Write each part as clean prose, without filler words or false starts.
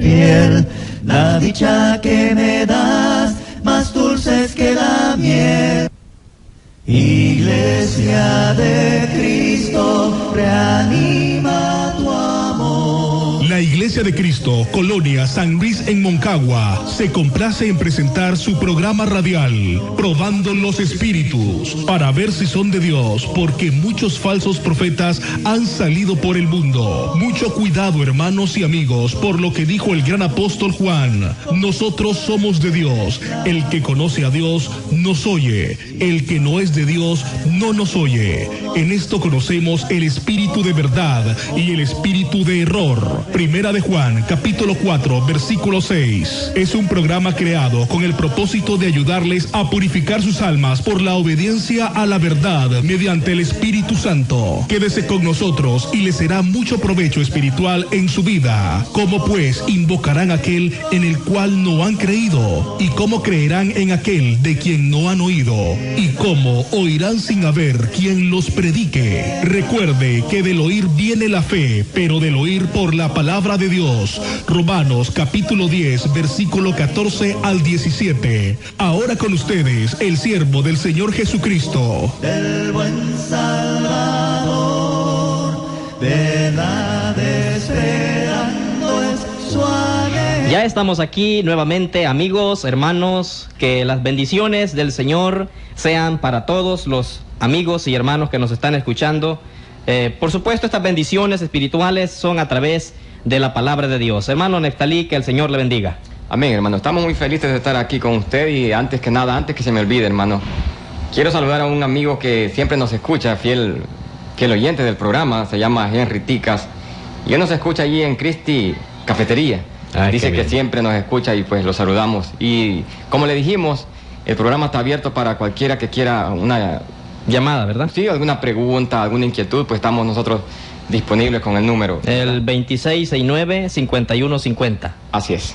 fiel, la dicha que me das, más dulces que la miel. Iglesia de Cristo, reanima tu amor. La Iglesia de Cristo, Colonia San Luis en Moncagua, se complace en presentar su programa radial, Probando los Espíritus, para ver si son de Dios, porque muchos falsos profetas han salido por el mundo. Mucho cuidado, hermanos y amigos, por lo que dijo el gran apóstol Juan: nosotros somos de Dios, el que conoce a Dios nos oye, el que no es de Dios no nos oye. En esto conocemos el espíritu de verdad y el espíritu de error. Primera de Juan, capítulo 4, versículo 6. Es un programa creado con el propósito de ayudarles a purificar sus almas por la obediencia a la verdad mediante el Espíritu Santo. Quédese con nosotros y les será mucho provecho espiritual en su vida. ¿Cómo pues invocarán aquel en el cual no han creído? ¿Y cómo creerán en aquel de quien no han oído? ¿Y cómo oirán sin haber quien los predique? Recuerde que del oír viene la fe, pero del oír por la palabra de Dios. Romanos capítulo 10, versículo 14 al 17. Ahora con ustedes, el siervo del Señor Jesucristo. Del buen Salvador, verdad esperando es su alegría. Ya estamos aquí nuevamente, amigos, hermanos, que las bendiciones del Señor sean para todos los amigos y hermanos que nos están escuchando. Por supuesto, estas bendiciones espirituales son a través de la palabra de Dios. Hermano Neftalí, que el Señor le bendiga. Amén, hermano. Estamos muy felices de estar aquí con usted y antes que nada, antes que se me olvide, hermano, quiero saludar a un amigo que siempre nos escucha, fiel oyente del programa, se llama Henry Ticas, y él nos escucha allí en Cristi Cafetería. Dice que siempre nos escucha y pues lo saludamos. Y como le dijimos, el programa está abierto para cualquiera que quiera una llamada, ¿verdad? Sí, alguna pregunta, alguna inquietud, pues estamos nosotros disponibles con el número. El 2669-5150. Así es.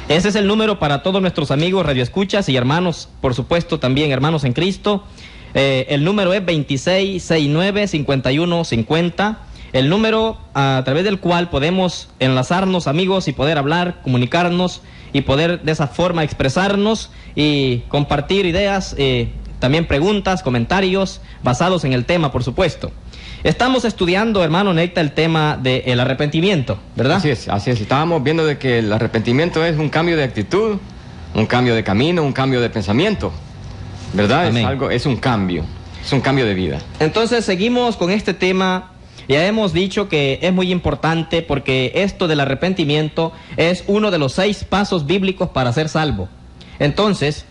Ese es el número para todos nuestros amigos radioescuchas y hermanos, por supuesto también hermanos en Cristo. El número es 2669-5150. El número a través del cual podemos enlazarnos, amigos, y poder hablar, comunicarnos y poder de esa forma expresarnos y compartir ideas, también preguntas, comentarios basados en el tema, por supuesto. Estamos estudiando, hermano Necta, el tema del arrepentimiento, ¿verdad? Así es, así es. Estábamos viendo de que el arrepentimiento es un cambio de actitud, un cambio de camino, un cambio de pensamiento, ¿verdad? Amén. Es un cambio de vida. Entonces seguimos con este tema. Ya hemos dicho que es muy importante porque esto del arrepentimiento es uno de los 6 pasos bíblicos para ser salvo. Entonces,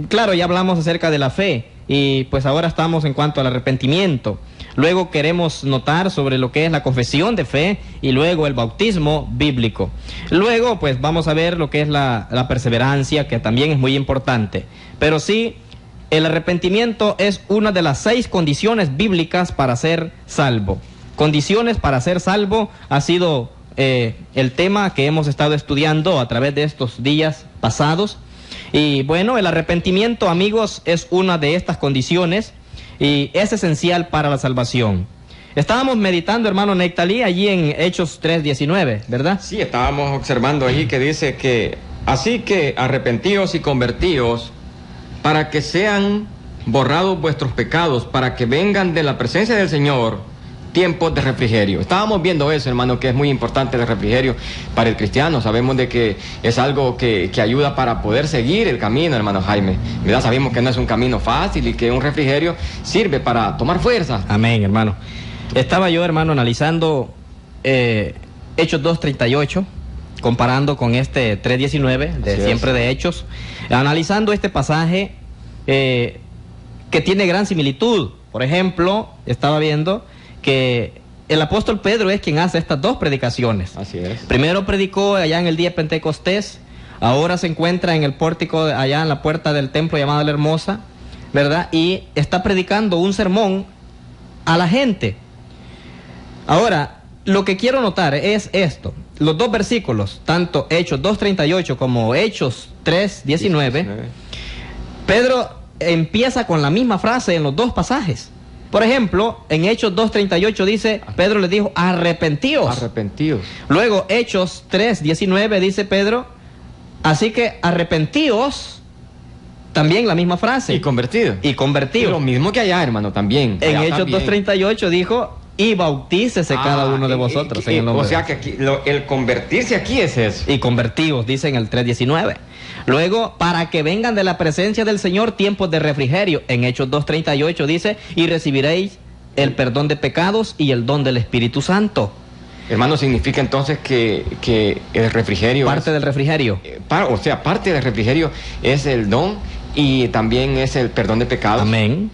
claro, ya hablamos acerca de la fe y pues ahora estamos en cuanto al arrepentimiento. Luego queremos notar sobre lo que es la confesión de fe y luego el bautismo bíblico. Luego pues vamos a ver lo que es la perseverancia, que también es muy importante. Pero sí, el arrepentimiento es una de las 6 condiciones bíblicas para ser salvo. Condiciones para ser salvo ha sido el tema que hemos estado estudiando a través de estos días pasados. Y bueno, el arrepentimiento, amigos, es una de estas condiciones y es esencial para la salvación. Estábamos meditando, hermano Nectalí, allí en Hechos 3:19, ¿verdad? Sí, estábamos observando allí que dice que así que arrepentíos y convertíos para que sean borrados vuestros pecados, para que vengan de la presencia del Señor tiempos de refrigerio. Estábamos viendo eso, hermano, que es muy importante el refrigerio para el cristiano. Sabemos de que es algo que ayuda para poder seguir el camino, hermano Jaime, ¿verdad? Sabemos que no es un camino fácil y que un refrigerio sirve para tomar fuerza. Amén, hermano. Estaba yo, hermano, analizando Hechos 2:38, comparando con este 3:19 de Así siempre es. de Hechos, analizando este pasaje que tiene gran similitud. Por ejemplo, estaba viendo que el apóstol Pedro es quien hace estas 2 predicaciones. Así es. Primero predicó allá en el día de Pentecostés, ahora se encuentra en el pórtico allá en la puerta del templo llamada La Hermosa, ¿verdad? Y está predicando un sermón a la gente. Ahora, lo que quiero notar es esto. Los 2 versículos, tanto Hechos 2:38 como Hechos 3:19, Pedro empieza con la misma frase en los 2 pasajes. Por ejemplo, en Hechos 2:38 dice, Pedro les dijo, arrepentíos. Arrepentidos. Luego, Hechos 3:19 dice Pedro, así que arrepentíos, también la misma frase. Y convertidos. Y convertidos. Lo mismo que allá, hermano, también. En Allá Hechos también. 2:38 dijo, y bautícese cada uno de vosotros en el nombre O de sea Dios. que aquí, el convertirse aquí es eso. Y convertidos, dice en el 3:19. Luego, para que vengan de la presencia del Señor tiempos de refrigerio. En Hechos 2:38 dice, y recibiréis el perdón de pecados y el don del Espíritu Santo. Hermano, significa entonces que el refrigerio... Parte del refrigerio. o sea, parte del refrigerio es el don y también es el perdón de pecados. Amén.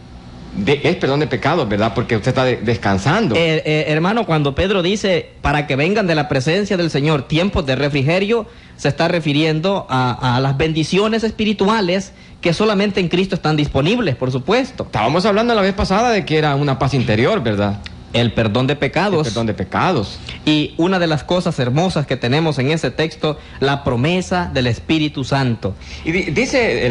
Es perdón de pecados, ¿verdad? Porque usted está descansando. Hermano, cuando Pedro dice, para que vengan de la presencia del Señor tiempos de refrigerio, se está refiriendo a las bendiciones espirituales que solamente en Cristo están disponibles, por supuesto. Estábamos hablando la vez pasada de que era una paz interior, ¿verdad? El perdón de pecados. El perdón de pecados. Y una de las cosas hermosas que tenemos en ese texto, la promesa del Espíritu Santo. Y dice,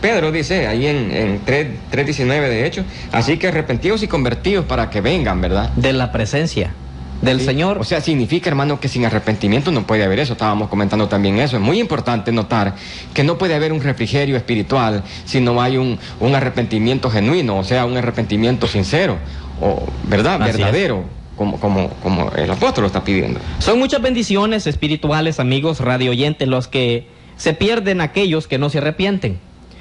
Pedro dice ahí en 3:19 de hecho, así que arrepentidos y convertidos para que vengan, ¿verdad? De la presencia del Sí. Señor. O sea, significa, hermano, que sin arrepentimiento no puede haber eso. Estábamos comentando también eso. Es muy importante notar que no puede haber un refrigerio espiritual si no hay un arrepentimiento genuino, o sea, un arrepentimiento sincero, o ¿verdad? Así Verdadero, como el apóstol lo está pidiendo. Son muchas bendiciones espirituales, amigos radio oyentes, los que se pierden aquellos que no se arrepienten.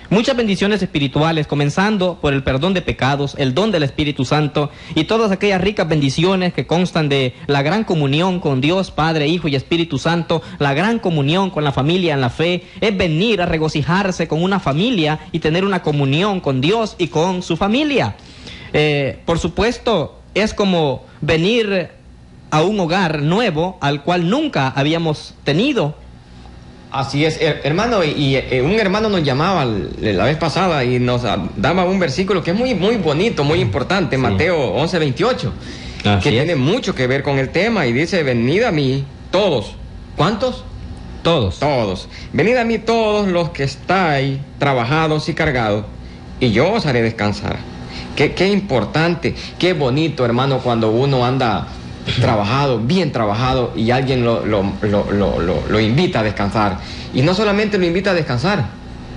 Muchas bendiciones espirituales, comenzando por el perdón de pecados, el don del Espíritu Santo y todas aquellas ricas bendiciones que constan de la gran comunión con Dios, Padre, Hijo y Espíritu Santo, la gran comunión con la familia en la fe, es venir a regocijarse con una familia y tener una comunión con Dios y con su familia. Por supuesto, es como venir a un hogar nuevo al cual nunca habíamos tenido. Así es, hermano, y un hermano nos llamaba la vez pasada y nos daba un versículo que es muy, muy bonito, muy importante, Sí. Mateo 11:28, Así que es. tiene mucho que ver con el tema y dice, venid a mí todos. ¿Cuántos? Todos. Todos. Venid a mí todos los que estáis trabajados y cargados, y yo os haré descansar. Qué importante, qué bonito, hermano, cuando uno anda trabajado, bien trabajado, y alguien lo invita a descansar. Y no solamente lo invita a descansar,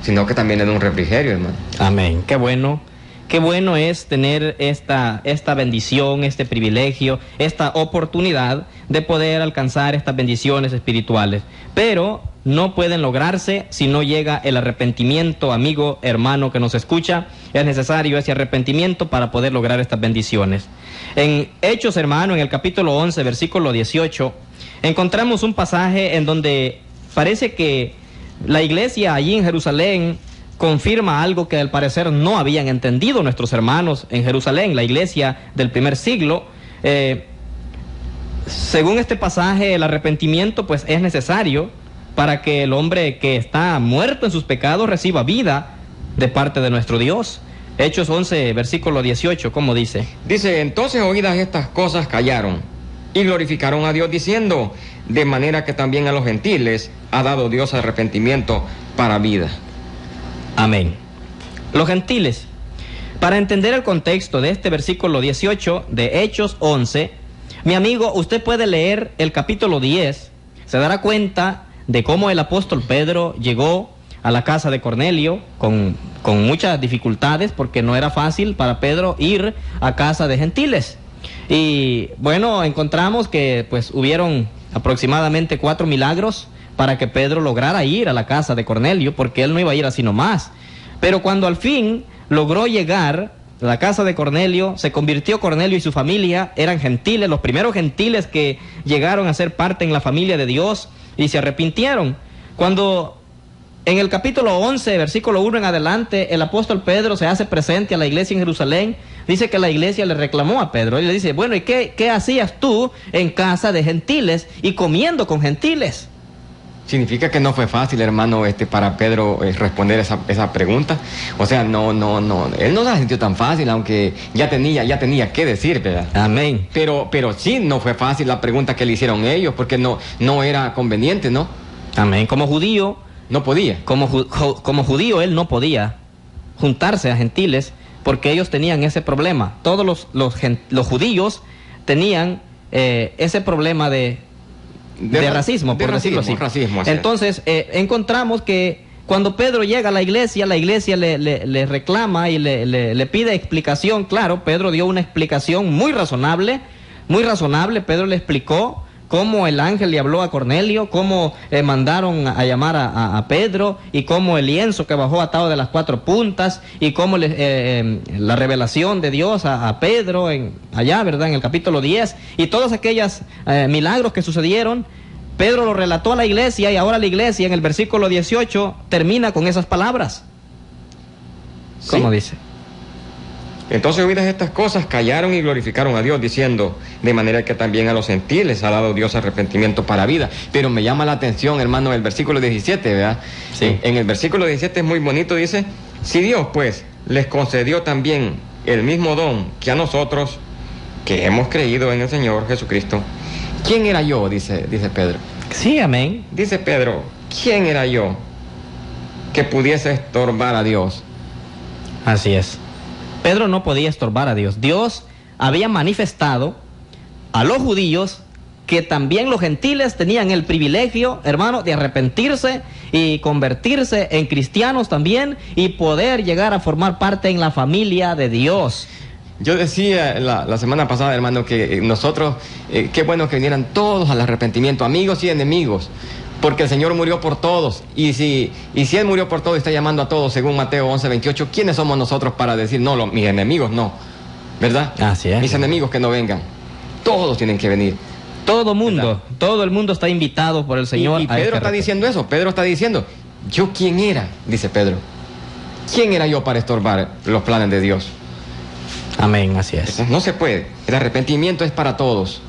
sino que también le da un refrigerio, hermano. Amén. Qué bueno. Qué bueno es tener esta bendición, este privilegio, esta oportunidad de poder alcanzar estas bendiciones espirituales. Pero no pueden lograrse si no llega el arrepentimiento, amigo, hermano que nos escucha. Es necesario ese arrepentimiento para poder lograr estas bendiciones. En Hechos, hermano, en el capítulo 11, versículo 18, encontramos un pasaje en donde parece que la iglesia allí en Jerusalén confirma algo que al parecer no habían entendido nuestros hermanos en Jerusalén, la iglesia del primer siglo. Según este pasaje, el arrepentimiento pues es necesario para que el hombre que está muerto en sus pecados reciba vida de parte de nuestro Dios. Hechos 11, versículo 18, ¿cómo dice? Dice, entonces oídas estas cosas callaron y glorificaron a Dios diciendo, de manera que también a los gentiles ha dado Dios arrepentimiento para vida. Amén. Los gentiles. Para entender el contexto de este versículo 18 de Hechos 11, mi amigo, usted puede leer el capítulo 10, se dará cuenta de cómo el apóstol Pedro llegó a la casa de Cornelio con muchas dificultades, porque no era fácil para Pedro ir a casa de gentiles. Y bueno, encontramos que pues hubieron aproximadamente 4 milagros para que Pedro lograra ir a la casa de Cornelio, porque él no iba a ir así nomás. Pero cuando al fin logró llegar a la casa de Cornelio, se convirtió Cornelio y su familia, eran gentiles, los primeros gentiles que llegaron a ser parte en la familia de Dios y se arrepintieron. Cuando en el capítulo 11, versículo 1 en adelante, el apóstol Pedro se hace presente a la iglesia en Jerusalén, dice que la iglesia le reclamó a Pedro, y le dice, bueno, ¿y qué hacías tú en casa de gentiles y comiendo con gentiles? Significa que no fue fácil, hermano, para Pedro responder esa pregunta. O sea, no, él no se la sintió tan fácil, aunque ya tenía que decir, ¿verdad? Amén. Pero sí no fue fácil la pregunta que le hicieron ellos, porque no era conveniente, ¿no? Amén. Como judío, No podía. como judío él no podía juntarse a gentiles, porque ellos tenían ese problema. Todos los judíos tenían ese problema de racismo, por decirlo así. Racismo, así entonces, encontramos que cuando Pedro llega a la iglesia le reclama y le pide explicación. Claro, Pedro dio una explicación muy razonable. Pedro le explicó cómo el ángel le habló a Cornelio, cómo mandaron a llamar a Pedro, y cómo el lienzo que bajó atado de las 4 puntas, y cómo la revelación de Dios a Pedro allá, ¿verdad?, en el capítulo 10, y todos aquellos milagros que sucedieron. Pedro lo relató a la iglesia, y ahora la iglesia en el versículo 18 termina con esas palabras. ¿Cómo dice? Entonces, oídas estas cosas, callaron y glorificaron a Dios, diciendo, de manera que también a los gentiles ha dado Dios arrepentimiento para vida. Pero me llama la atención, hermano, el versículo 17, ¿verdad? Sí. En el versículo 17 es muy bonito, dice, si Dios, pues, les concedió también el mismo don que a nosotros, que hemos creído en el Señor Jesucristo, ¿quién era yo?, dice Pedro. Sí, amén. Dice Pedro, ¿quién era yo que pudiese estorbar a Dios? Así es. Pedro no podía estorbar a Dios. Dios había manifestado a los judíos que también los gentiles tenían el privilegio, hermano, de arrepentirse y convertirse en cristianos también, y poder llegar a formar parte en la familia de Dios. Yo decía la semana pasada, hermano, que nosotros, qué bueno que vinieran todos al arrepentimiento, amigos y enemigos, porque el Señor murió por todos, y si Él murió por todos y está llamando a todos, según Mateo 11:28, ¿quiénes somos nosotros para decir, no, mis enemigos no? ¿Verdad? Así es. Mis enemigos que no vengan. Todos tienen que venir. Todo mundo, ¿verdad? Todo el mundo está invitado por el Señor. Y Pedro está diciendo eso. Pedro está diciendo, ¿yo quién era? Dice Pedro. ¿Quién era yo para estorbar los planes de Dios? Amén, así es. Entonces, no se puede. El arrepentimiento es para todos.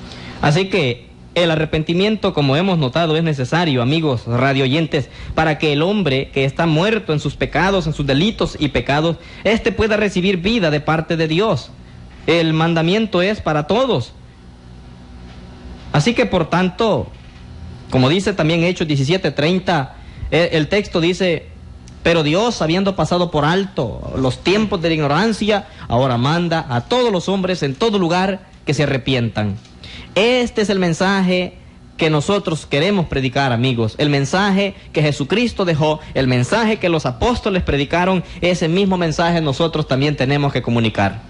Así que el arrepentimiento, como hemos notado, es necesario, amigos radioyentes, para que el hombre que está muerto en sus pecados, en sus delitos y pecados, pueda recibir vida de parte de Dios. El mandamiento es para todos. Así que, por tanto, como dice también Hechos 17:30, el texto dice, pero Dios, habiendo pasado por alto los tiempos de la ignorancia, ahora manda a todos los hombres en todo lugar que se arrepientan. Este es el mensaje que nosotros queremos predicar, amigos. El mensaje que Jesucristo dejó, el mensaje que los apóstoles predicaron, ese mismo mensaje nosotros también tenemos que comunicar.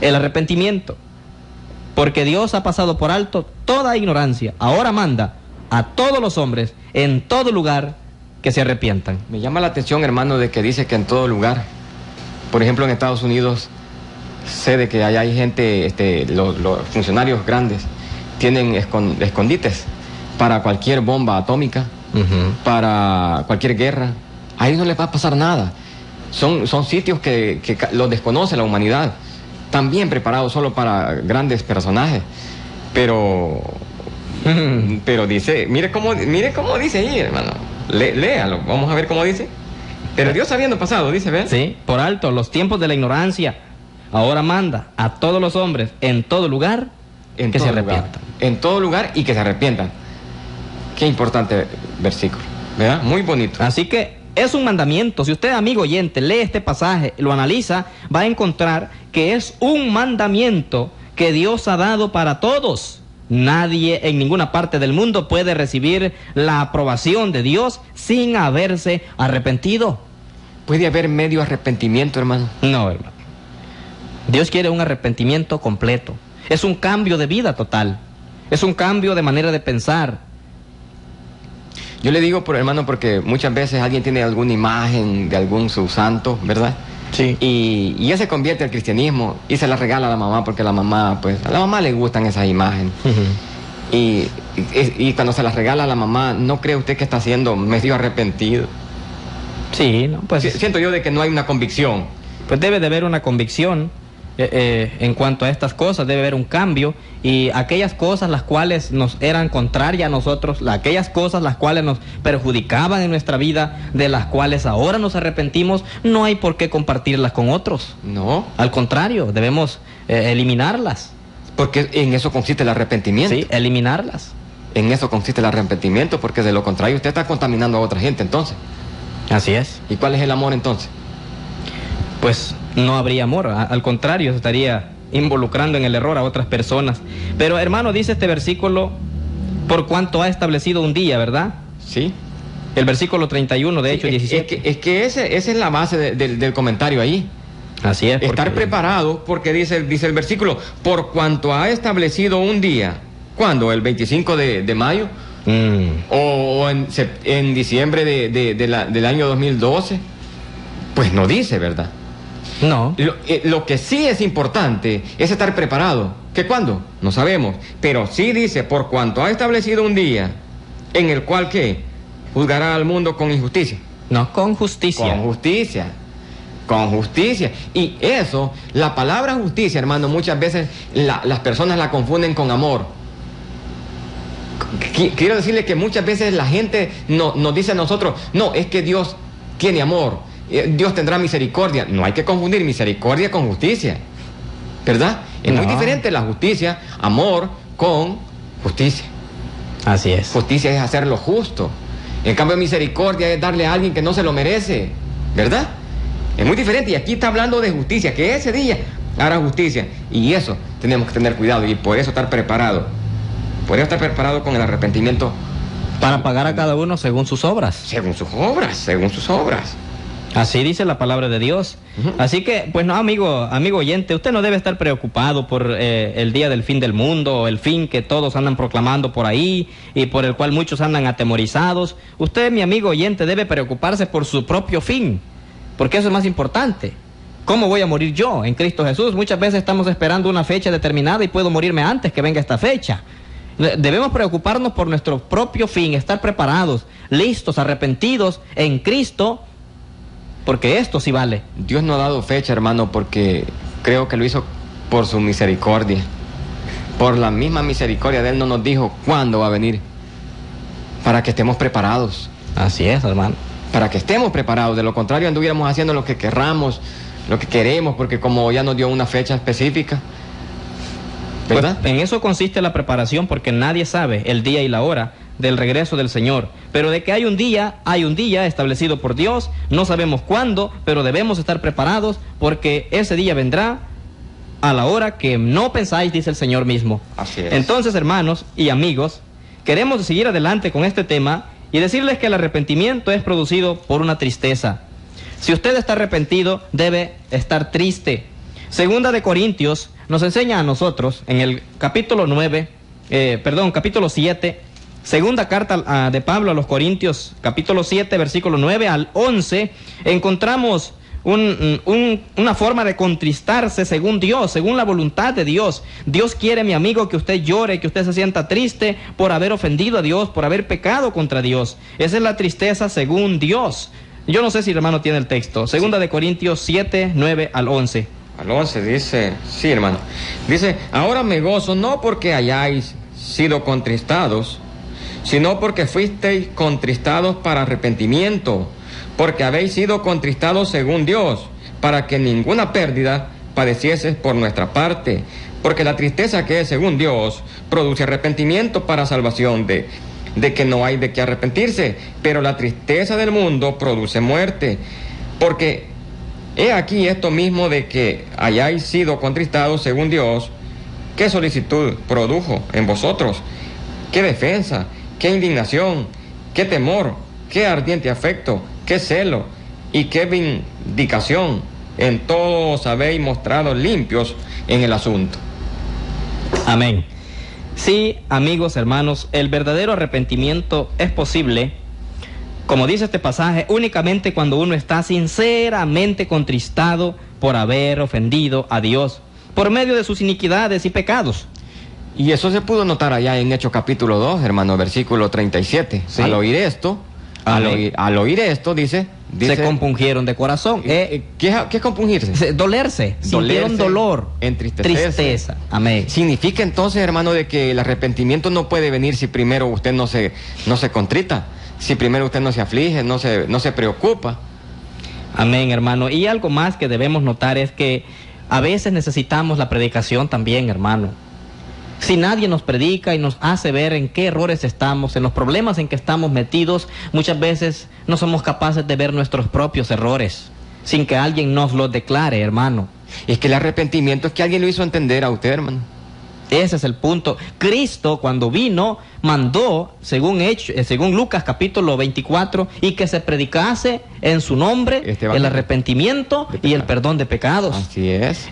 El arrepentimiento. Porque Dios ha pasado por alto toda ignorancia. Ahora manda a todos los hombres en todo lugar que se arrepientan. Me llama la atención, hermano, de que dice que en todo lugar. Por ejemplo, en Estados Unidos, sé de que allá hay gente, los funcionarios grandes tienen escondites para cualquier bomba atómica, para cualquier guerra. Ahí no les va a pasar nada. Son sitios que los desconoce la humanidad. También preparados solo para grandes personajes. Pero dice, mire cómo dice ahí, hermano. Léalo, vamos a ver cómo dice. Pero Dios habiendo pasado, dice, ¿ven? Sí, por alto los tiempos de la ignorancia, ahora manda a todos los hombres en todo lugar que se arrepientan. En todo lugar y que se arrepientan. Qué importante versículo, ¿verdad? Muy bonito. Así que es un mandamiento. Si usted, amigo oyente, lee este pasaje, lo analiza, va a encontrar que es un mandamiento que Dios ha dado para todos. Nadie en ninguna parte del mundo puede recibir la aprobación de Dios sin haberse arrepentido. ¿Puede haber medio arrepentimiento, hermano? No, hermano. Dios quiere un arrepentimiento completo. Es un cambio de vida total. Es un cambio de manera de pensar. Yo le digo, hermano, porque muchas veces alguien tiene alguna imagen de algún su santo, ¿verdad? Sí. Y él se convierte al cristianismo y se la regala a la mamá, porque a la mamá le gustan esas imágenes. Y cuando se las regala a la mamá, ¿no cree usted que está siendo medio arrepentido? Sí, no, pues siento yo de que no hay una convicción. Pues debe de haber una convicción en cuanto a estas cosas, debe haber un cambio, y aquellas cosas las cuales nos eran contrarias a nosotros, aquellas cosas las cuales nos perjudicaban en nuestra vida, de las cuales ahora nos arrepentimos, no hay por qué compartirlas con otros. No. Al contrario, debemos eliminarlas. Porque en eso consiste el arrepentimiento. Sí, eliminarlas. En eso consiste el arrepentimiento, porque de lo contrario usted está contaminando a otra gente entonces. Así es. ¿Y cuál es el amor entonces? pues no habría amor, al contrario, se estaría involucrando en el error a otras personas. Pero hermano, dice este versículo, por cuanto ha establecido un día, ¿verdad? Sí. El versículo 31 de Hechos 17. Es que esa es la base del comentario ahí. Así es. Estar preparado, porque dice el versículo, por cuanto ha establecido un día. ¿Cuándo? ¿El 25 de mayo? ¿O en diciembre del año 2012? Pues no dice, ¿verdad? No. Lo que sí es importante es estar preparado. ¿Qué cuándo? No sabemos. Pero sí dice, por cuanto ha establecido un día en el cual, ¿qué? Juzgará al mundo con injusticia. No, con justicia. Con justicia. Con justicia. Y eso, la palabra justicia, hermano, muchas veces las personas la confunden con amor. Quiero decirle que muchas veces la gente nos dice a nosotros, no, es que Dios tiene amor, Dios tendrá misericordia. No hay que confundir misericordia con justicia, ¿verdad? Es muy diferente la justicia, amor, con justicia. Así es. Justicia es hacer lo justo. En cambio, misericordia es darle a alguien que no se lo merece, ¿verdad? Es muy diferente. Y aquí está hablando de justicia, que ese día hará justicia. Y eso tenemos que tener cuidado y por eso estar preparado. Por eso estar preparado con el arrepentimiento. Para pagar a cada uno según sus obras. Según sus obras, según sus obras. Así dice la palabra de Dios. Así que, pues no, amigo oyente, usted no debe estar preocupado por el día del fin del mundo, o el fin que todos andan proclamando por ahí y por el cual muchos andan atemorizados. Usted, mi amigo oyente, debe preocuparse por su propio fin, porque eso es más importante. ¿Cómo voy a morir yo en Cristo Jesús? Muchas veces estamos esperando una fecha determinada y puedo morirme antes que venga esta fecha. Debemos preocuparnos por nuestro propio fin, estar preparados, listos, arrepentidos en Cristo, porque esto sí vale. Dios no ha dado fecha, hermano, porque creo que lo hizo por su misericordia. Por la misma misericordia de Él no nos dijo cuándo va a venir, para que estemos preparados. Así es, hermano. Para que estemos preparados, de lo contrario anduviéramos haciendo lo que querramos, lo que queremos, porque como ya nos dio una fecha específica, ¿verdad? Pues en eso consiste la preparación, porque nadie sabe el día y la hora del regreso del Señor. Pero de que hay un día establecido por Dios. No sabemos cuándo, pero debemos estar preparados, porque ese día vendrá a la hora que no pensáis, dice el Señor mismo. Así es. Entonces, hermanos y amigos, queremos seguir adelante con este tema y decirles que el arrepentimiento es producido por una tristeza. Si usted está arrepentido, debe estar triste. Segunda de Corintios nos enseña a nosotros, en el capítulo 7, segunda carta de Pablo a los Corintios, capítulo 7, versículo 9 al 11, encontramos una forma de contristarse según Dios, según la voluntad de Dios. Dios quiere, mi amigo, que usted llore, que usted se sienta triste por haber ofendido a Dios, por haber pecado contra Dios. Esa es la tristeza según Dios. Yo no sé si el hermano tiene el texto. Segunda de Corintios 7, 9 al 11. Al 11 dice, sí, hermano. Dice, ahora me gozo no porque hayáis sido contristados, sino porque fuisteis contristados para arrepentimiento, porque habéis sido contristados según Dios, para que ninguna pérdida padecieses por nuestra parte, porque la tristeza que es según Dios produce arrepentimiento para salvación, de que no hay de qué arrepentirse, pero la tristeza del mundo produce muerte, porque he aquí esto mismo de que hayáis sido contristados según Dios, qué solicitud produjo en vosotros, qué defensa, qué indignación, qué temor, qué ardiente afecto, qué celo y qué vindicación. En todo os habéis mostrado limpios en el asunto. Amén. Sí, amigos, hermanos, el verdadero arrepentimiento es posible, como dice este pasaje, únicamente cuando uno está sinceramente contristado por haber ofendido a Dios por medio de sus iniquidades y pecados. Y eso se pudo notar allá en Hechos capítulo 2, hermano, versículo 37. ¿Sí? Al oír esto, dice... Se compungieron de corazón. ¿Qué es compungirse? Dolerse. Sintieron dolor. Tristeza. Amén. Significa entonces, hermano, de que el arrepentimiento no puede venir si primero usted no se contrita, si primero usted no se aflige, no se preocupa. Amén, hermano. Y algo más que debemos notar es que a veces necesitamos la predicación también, hermano. Si nadie nos predica y nos hace ver en qué errores estamos, en los problemas en que estamos metidos, muchas veces no somos capaces de ver nuestros propios errores. sin que alguien nos lo declare, hermano. Es que el arrepentimiento es que alguien lo hizo entender a usted, hermano. Ese es el punto. Cristo, cuando vino, mandó, según Lucas capítulo 24, y que se predicase en su nombre el arrepentimiento y el perdón de pecados. Así es.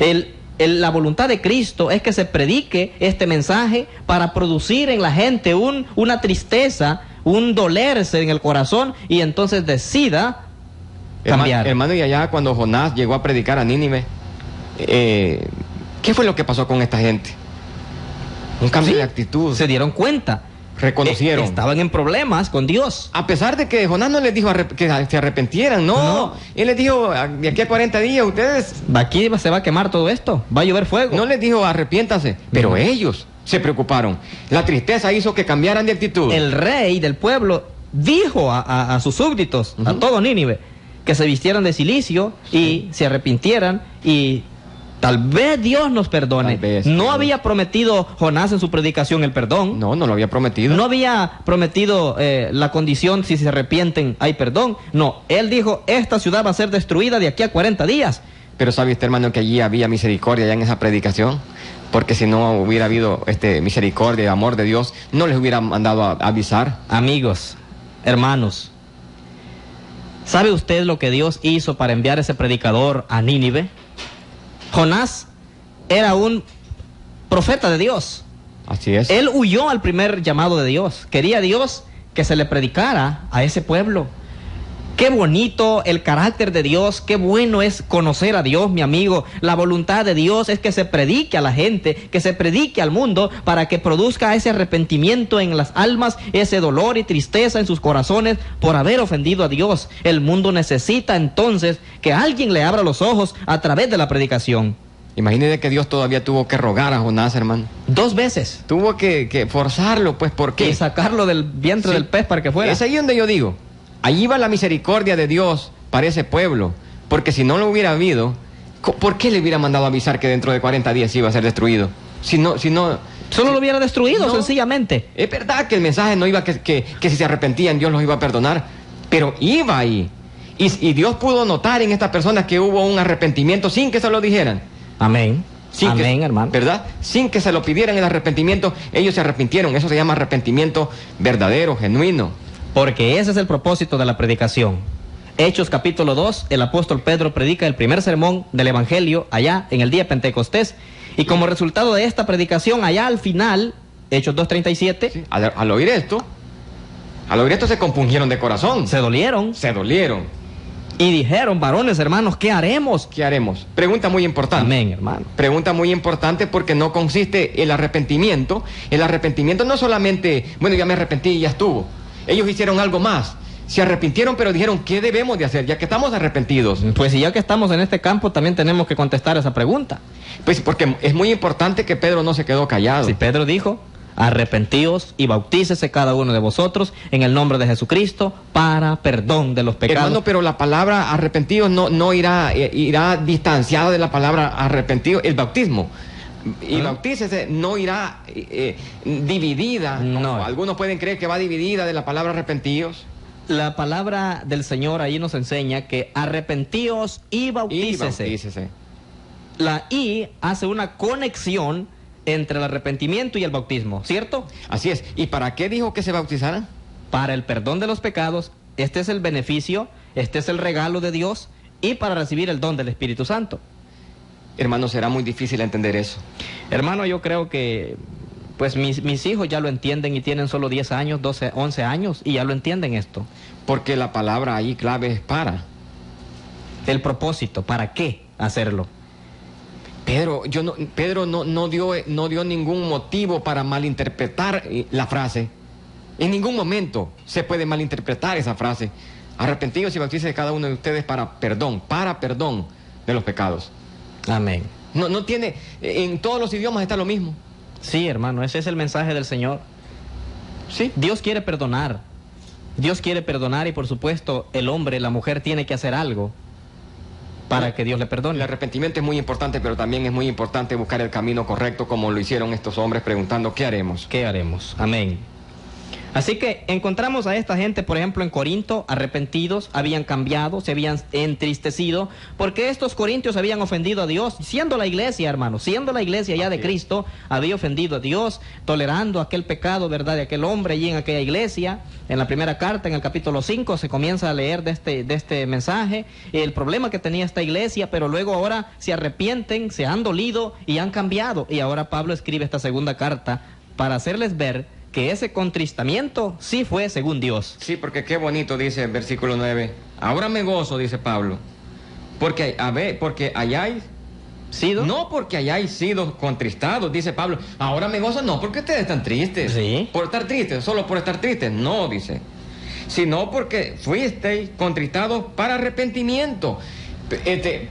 La voluntad de Cristo es que se predique este mensaje para producir en la gente una tristeza, un dolerse en el corazón, y entonces decida cambiar. Hermano, y allá cuando Jonás llegó a predicar a Nínive, ¿qué fue lo que pasó con esta gente? Un cambio de actitud. Se dieron cuenta. Reconocieron. Estaban en problemas con Dios. A pesar de que Jonás no les dijo que se arrepentieran, no. Él les dijo, de aquí a 40 días ustedes... Aquí se va a quemar todo esto, va a llover fuego. No les dijo arrepiéntase, pero ellos se preocuparon. La tristeza hizo que cambiaran de actitud. El rey del pueblo dijo a sus súbditos, a todo Nínive, que se vistieran de cilicio y se arrepintieran, y tal vez Dios nos perdone. No había prometido Jonás en su predicación el perdón. No lo había prometido. No había prometido la condición, si se arrepienten hay perdón. No, él dijo, esta ciudad va a ser destruida de aquí a 40 días. Pero ¿sabe usted, hermano, que allí había misericordia ya en esa predicación? Porque si no hubiera habido misericordia y amor de Dios, no les hubiera mandado a avisar. Amigos, hermanos, ¿sabe usted lo que Dios hizo para enviar ese predicador a Nínive? Jonás era un profeta de Dios. Así es. Él huyó al primer llamado de Dios. Quería Dios que se le predicara a ese pueblo. Qué bonito el carácter de Dios, qué bueno es conocer a Dios, mi amigo. La voluntad de Dios es que se predique a la gente, que se predique al mundo, para que produzca ese arrepentimiento en las almas, ese dolor y tristeza en sus corazones por haber ofendido a Dios. El mundo necesita entonces que alguien le abra los ojos a través de la predicación. Imagínese que Dios todavía tuvo que rogar a Jonás, hermano. 2 veces. Tuvo que forzarlo, pues, ¿por qué? Y sacarlo del vientre del pez para que fuera. Es ahí donde yo digo, allí va la misericordia de Dios para ese pueblo, porque si no lo hubiera habido, ¿por qué le hubiera mandado avisar que dentro de 40 días iba a ser destruido? Solo lo hubiera destruido, sencillamente. Es verdad que el mensaje no iba que si se arrepentían Dios los iba a perdonar, pero iba ahí. Y Dios pudo notar en estas personas que hubo un arrepentimiento sin que se lo dijeran. Amén. Amén, hermano. ¿Verdad? Sin que se lo pidieran el arrepentimiento, ellos se arrepintieron. Eso se llama arrepentimiento verdadero, genuino. Porque ese es el propósito de la predicación. Hechos capítulo 2, el apóstol Pedro predica el primer sermón del Evangelio allá en el día de Pentecostés. Y como resultado de esta predicación, allá al final, Hechos 2:37, sí, al oír esto se compungieron de corazón. Se dolieron. Y dijeron, varones, hermanos, ¿qué haremos? ¿Qué haremos? Pregunta muy importante. Amén, hermano. Pregunta muy importante, porque no consiste el arrepentimiento. El arrepentimiento no solamente, bueno, ya me arrepentí y ya estuvo. Ellos hicieron algo más. Se arrepintieron, pero dijeron, ¿qué debemos de hacer ya que estamos arrepentidos? Pues si ya que estamos en este campo, también tenemos que contestar esa pregunta. Pues porque es muy importante que Pedro no se quedó callado. Si Pedro dijo, arrepentíos y bautícese cada uno de vosotros en el nombre de Jesucristo para perdón de los pecados. Hermano, pero la palabra arrepentidos no irá distanciada de la palabra arrepentido, el bautismo. Y bautícese no irá dividida. No. Algunos pueden creer que va dividida de la palabra arrepentidos. La palabra del Señor ahí nos enseña que arrepentíos y bautícese. La I hace una conexión entre el arrepentimiento y el bautismo, ¿cierto? Así es. ¿Y para qué dijo que se bautizaran? Para el perdón de los pecados. Este es el beneficio, este es el regalo de Dios, y para recibir el don del Espíritu Santo. Hermano, será muy difícil entender eso. Hermano, yo creo que pues mis hijos ya lo entienden y tienen solo 10 años, 12, 11 años y ya lo entienden esto. Porque la palabra ahí clave es para. El propósito, ¿para qué hacerlo? Pedro no dio ningún motivo para malinterpretar la frase. En ningún momento se puede malinterpretar esa frase. Arrepentidos y bautícese cada uno de ustedes para perdón de los pecados. Amén. No tiene, en todos los idiomas está lo mismo. Sí, hermano, ese es el mensaje del Señor. Sí. Dios quiere perdonar. Dios quiere perdonar y por supuesto el hombre, la mujer tiene que hacer algo para que Dios le perdone. El arrepentimiento es muy importante, pero también es muy importante buscar el camino correcto, como lo hicieron estos hombres preguntando, ¿qué haremos? ¿Qué haremos? Amén. Así que encontramos a esta gente, por ejemplo, en Corinto, arrepentidos, habían cambiado, se habían entristecido, porque estos corintios habían ofendido a Dios, siendo la iglesia, hermano, siendo la iglesia ya de Cristo, había ofendido a Dios, tolerando aquel pecado, ¿verdad?, de aquel hombre allí en aquella iglesia. En la primera carta, en el capítulo 5, se comienza a leer de este mensaje, el problema que tenía esta iglesia, pero luego ahora se arrepienten, se han dolido y han cambiado. Y ahora Pablo escribe esta segunda carta para hacerles ver que ese contristamiento sí fue según Dios. Sí, porque qué bonito dice el versículo 9. Ahora me gozo, dice Pablo, porque hayáis ¿Sido? no porque hayáis sido contristados, dice Pablo. Ahora me gozo, no porque ustedes están tristes. Sí. Por estar tristes, solo por estar tristes, no, dice. Sino porque fuisteis contristados para arrepentimiento.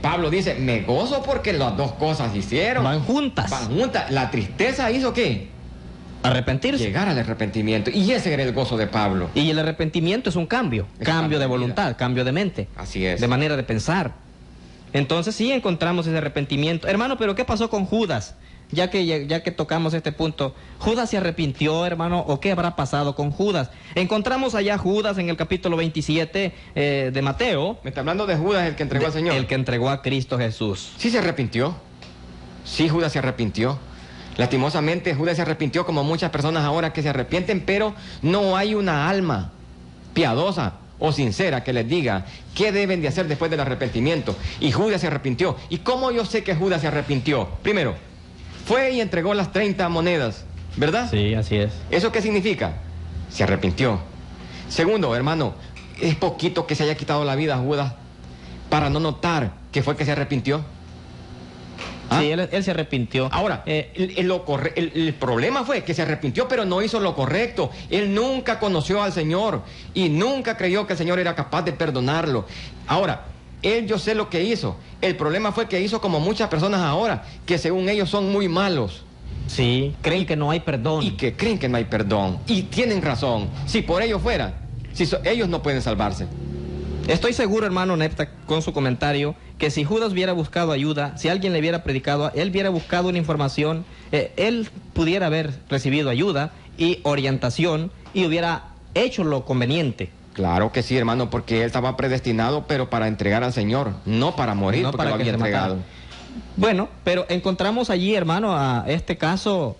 Pablo dice, me gozo porque las dos cosas hicieron. Van juntas. Van juntas. La tristeza hizo ¿qué? Arrepentirse. Llegar al arrepentimiento. Y ese era el gozo de Pablo. Y el arrepentimiento es un cambio, cambio de voluntad, cambio de mente. Así es. De manera de pensar. Entonces sí encontramos ese arrepentimiento. Hermano, pero ¿qué pasó con Judas? Ya que tocamos este punto, ¿Judas se arrepintió, hermano? ¿O qué habrá pasado con Judas? Encontramos allá Judas en el capítulo 27 de Mateo. Me está hablando de Judas, el que entregó al Señor. El que entregó a Cristo Jesús. Sí se arrepintió. Sí, Judas se arrepintió. Lastimosamente, Judas se arrepintió como muchas personas ahora que se arrepienten, pero no hay una alma piadosa o sincera que les diga qué deben de hacer después del arrepentimiento. Y Judas se arrepintió. ¿Y cómo yo sé que Judas se arrepintió? Primero, fue y entregó las 30 monedas, ¿verdad? Sí, así es. ¿Eso qué significa? Se arrepintió. Segundo, hermano, es poquito que se haya quitado la vida a Judas para no notar que fue que se arrepintió. ¿Ah? Sí, él se arrepintió. Ahora, el problema fue que se arrepintió, pero no hizo lo correcto. Él nunca conoció al Señor y nunca creyó que el Señor era capaz de perdonarlo. Ahora, yo sé lo que hizo. El problema fue que hizo como muchas personas ahora, que según ellos son muy malos. Sí, creen que no hay perdón. Y que creen que no hay perdón. Y tienen razón. Si por ellos fuera, ellos no pueden salvarse. Estoy seguro, hermano Nepta, con su comentario, que si Judas hubiera buscado ayuda, si alguien le hubiera predicado, él hubiera buscado una información, él pudiera haber recibido ayuda y orientación y hubiera hecho lo conveniente. Claro que sí, hermano, porque él estaba predestinado, pero para entregar al Señor, no para morir, no porque para lo había entregado. Bueno, pero encontramos allí, hermano, a este caso,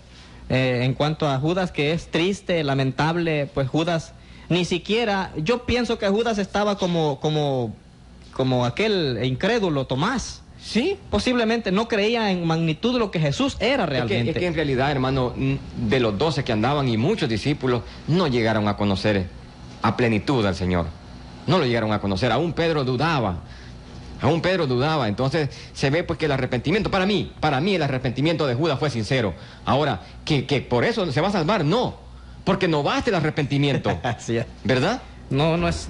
en cuanto a Judas, que es triste, lamentable, pues Judas... Ni siquiera, yo pienso que Judas estaba como aquel incrédulo Tomás. Sí. Posiblemente no creía en magnitud de lo que Jesús era realmente. Es que en realidad, hermano, de los 12 que andaban y muchos discípulos no llegaron a conocer a plenitud al Señor. No lo llegaron a conocer. Aún Pedro dudaba. Entonces se ve pues que el arrepentimiento, para mí el arrepentimiento de Judas fue sincero. Ahora, que por eso se va a salvar, no. Porque no basta el arrepentimiento. Así es. ¿Verdad? No es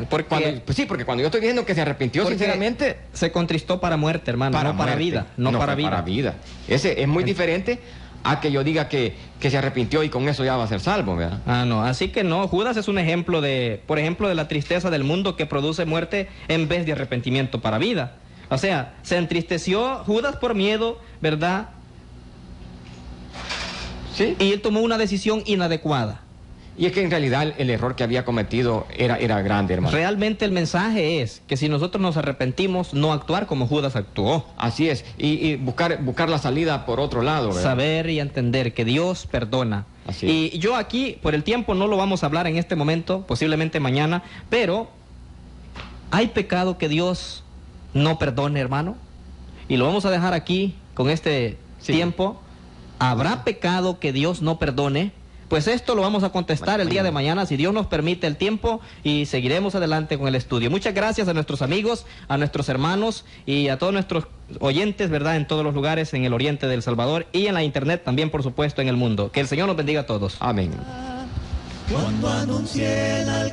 porque... Porque cuando yo estoy diciendo que se arrepintió sinceramente... Se contristó para muerte, hermano, no para vida. No para vida. Ese es muy diferente a que yo diga que se arrepintió y con eso ya va a ser salvo, ¿verdad? Ah, no, así que no. Judas es un ejemplo por ejemplo, de la tristeza del mundo que produce muerte en vez de arrepentimiento para vida. O sea, se entristeció Judas por miedo, ¿verdad? Sí. Y él tomó una decisión inadecuada. Y es que en realidad el error que había cometido era grande, hermano. Realmente el mensaje es que si nosotros nos arrepentimos, no actuar como Judas actuó. Así es, y buscar la salida por otro lado, ¿verdad? Saber y entender que Dios perdona. Así es. Y yo aquí, por el tiempo, no lo vamos a hablar en este momento, posiblemente mañana, pero ¿hay pecado que Dios no perdone, hermano? Y lo vamos a dejar aquí con este tiempo. ¿Habrá pecado que Dios no perdone? Pues esto lo vamos a contestar el día de mañana, si Dios nos permite el tiempo, y seguiremos adelante con el estudio. Muchas gracias a nuestros amigos, a nuestros hermanos y a todos nuestros oyentes, ¿verdad? En todos los lugares, en el oriente de El Salvador y en la internet también, por supuesto, en el mundo. Que el Señor nos bendiga a todos. Amén. Cuando anuncié